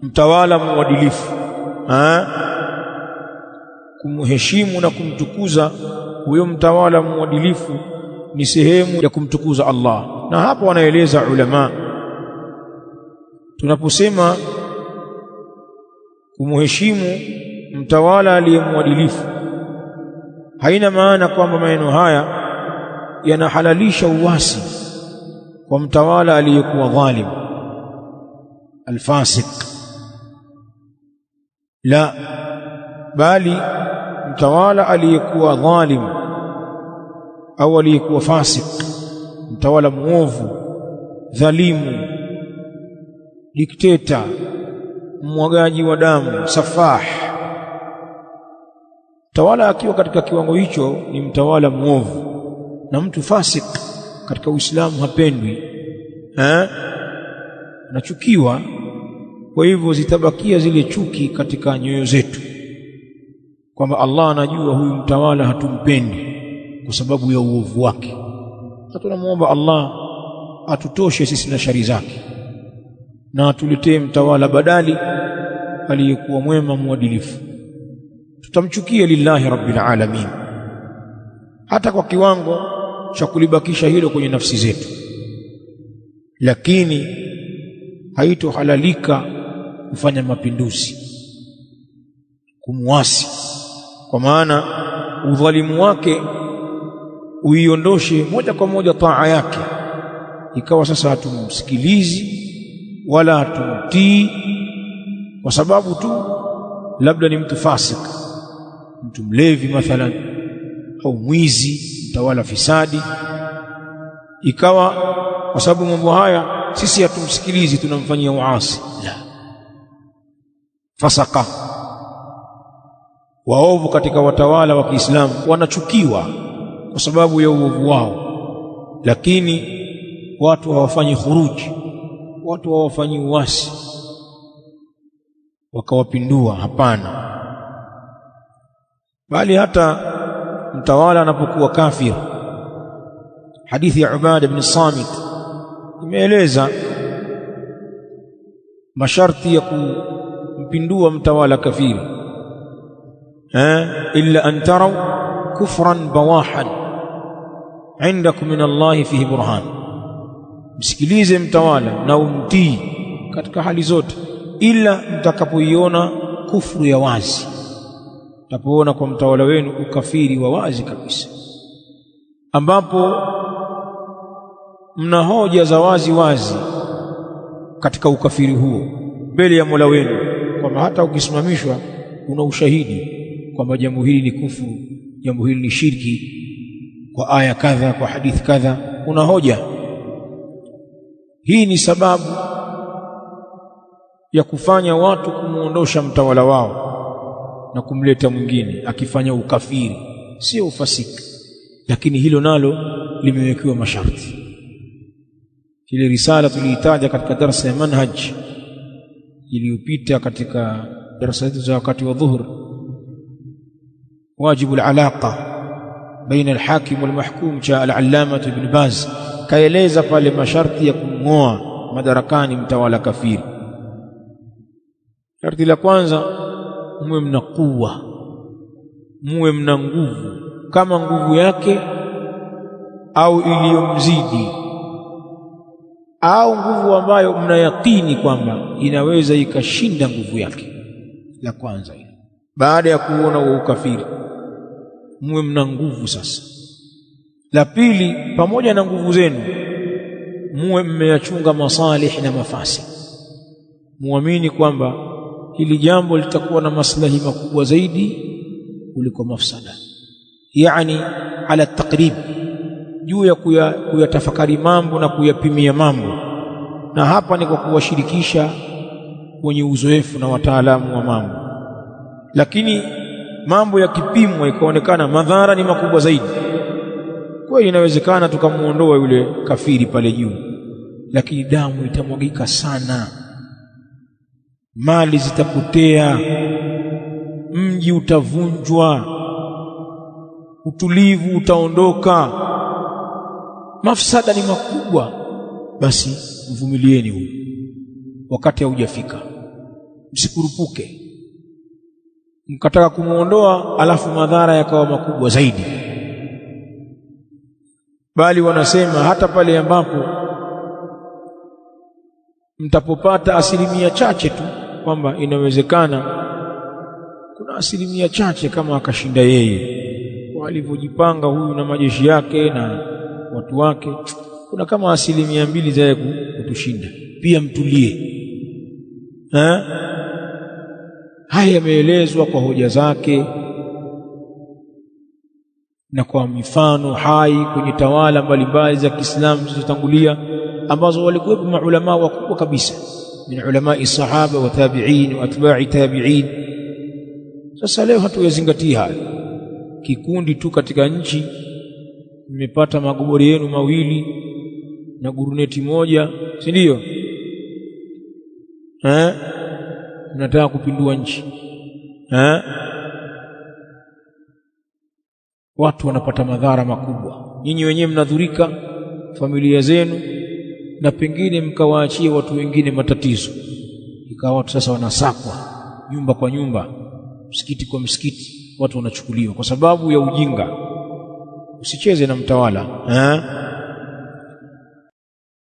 mtawala mwadilifu, kumheshimu na kumtukuza huyo mtawala mwadilifu ni sehemu ya kumtukuza Allah. Na hapo wanaeleza ulama, tunaposema kumheshimu mtawala aliyemwadilifu, haina maana kwamba maneno haya yanahalalisha uasi kwa mtawala aliyekuwa dhalim alfasik, la, bali mtawala aliyekuwa dhalim au aliyekuwa fasik, mtawala muovu, dhalimu, dikteta, mwagaji wa damu, safah, mtawala akiwa katika kiwango hicho ni mtawala muovu, na mtu fasik katika Uislamu hapendwi, anachukiwa. Kwa hivyo zitabakia zile chuki katika nyoyo zetu kwamba Allah anajua huyu mtawala hatumpendi kwa sababu ya uovu wake, na tunamuomba Allah atutoshe sisi na shari zake na atuletee mtawala badali aliyekuwa mwema mwadilifu. Tutamchukia lillahi rabbil alamin, hata kwa kiwango cha kulibakisha hilo kwenye nafsi zetu, lakini haitohalalika kufanya mapinduzi, kumuasi, kwa maana udhalimu wake uiondoshe moja kwa moja taa yake, ikawa sasa hatumsikilizi wala hatumtii kwa sababu tu labda ni mtu fasik, mtu mlevi mathalan, au mwizi, mtawala fisadi, ikawa kwa sababu mambo haya sisi hatumsikilizi, tunamfanyia uasi. La, fasaka, waovu katika watawala wa Kiislamu wanachukiwa kwa sababu ya uovu wao, lakini watu hawafanyi khuruji, watu hawafanyi uasi wakawapindua, hapana. Bali hata mtawala anapokuwa kafir, hadithi ya Ubada ibn Samit imeeleza masharti ya kumpindua mtawala kafiri, illa an taraw kufran bawahan indakum min Allahi fihi burhan, msikilize mtawala na umtii katika hali zote, ila mtakapoiona kufuru ya wazi, mtapoona kwa mtawala wenu ukafiri wa wazi kabisa, ambapo mna hoja za wazi wazi katika ukafiri huo mbele ya Mola wenu, kwamba hata ukisimamishwa una ushahidi kwamba jambo hili ni kufuru, jambo hili ni shirki, kwa aya kadha, kwa hadithi kadha, una hoja. Hii ni sababu ya kufanya watu kumuondosha mtawala wao na kumleta mwingine akifanya ukafiri, sio ufasiki, lakini hilo nalo limewekewa masharti. Ile risala tuliitaja katika darasa ya manhaj iliyopita, katika darasa zetu za wakati wa dhuhur, wajibu al-alaqa baina al-hakim wal-mahkum cha al-allama ibn Baz, kaeleza pale masharti ya kumng'oa madarakani mtawala kafiri. Sharti la kwanza, muwe mna kuwa, muwe mna nguvu kama nguvu yake au iliyomzidi, au nguvu ambayo mna yakini kwamba inaweza ikashinda nguvu yake. La kwanza hilo, baada ya kuona wa ukafiri, muwe mna nguvu sasa. La pili, pamoja na nguvu zenu muwe mmeyachunga masalih na mafasi, muamini kwamba hili jambo litakuwa na maslahi makubwa zaidi kuliko mafsada, yani ala takrib, juu ya kuyatafakari mambo na kuyapimia mambo. Na hapa ni kwa kuwashirikisha wenye uzoefu na wataalamu wa mambo, lakini mambo yakipimwa ikaonekana madhara ni makubwa zaidi, kwa hiyo inawezekana tukamuondoa yule kafiri pale juu, lakini damu itamwagika sana, mali zitapotea, mji utavunjwa, utulivu utaondoka, mafsada ni makubwa. Basi mvumilieni huyu wakati haujafika, msikurupuke mkataka kumuondoa alafu madhara yakawa makubwa zaidi. Bali wanasema hata pale ambapo mtapopata asilimia chache tu, kwamba inawezekana kuna asilimia chache kama akashinda yeye kwa alivyojipanga huyu na majeshi yake na watu wake, kuna kama asilimia 2 za kutushinda, pia mtulie. Haya yameelezwa kwa hoja zake na kwa mifano hai kwenye tawala mbalimbali za Kiislamu zilizotangulia, ambazo walikuwepo maulama wakubwa kabisa min ulamai sahaba wa tabi'in wa atba'i tabi'in. Sasa leo hatuyazingatia haya. Kikundi tu katika nchi mmepata magobori yenu mawili na guruneti moja, si ndio? Mnataka kupindua nchi. Watu wanapata madhara makubwa, nyinyi wenyewe mnadhurika, familia zenu, na pengine mkawaachia watu wengine matatizo. Ikawa watu sasa wanasakwa nyumba kwa nyumba, msikiti kwa msikiti, watu wanachukuliwa kwa sababu ya ujinga. Usicheze na mtawala.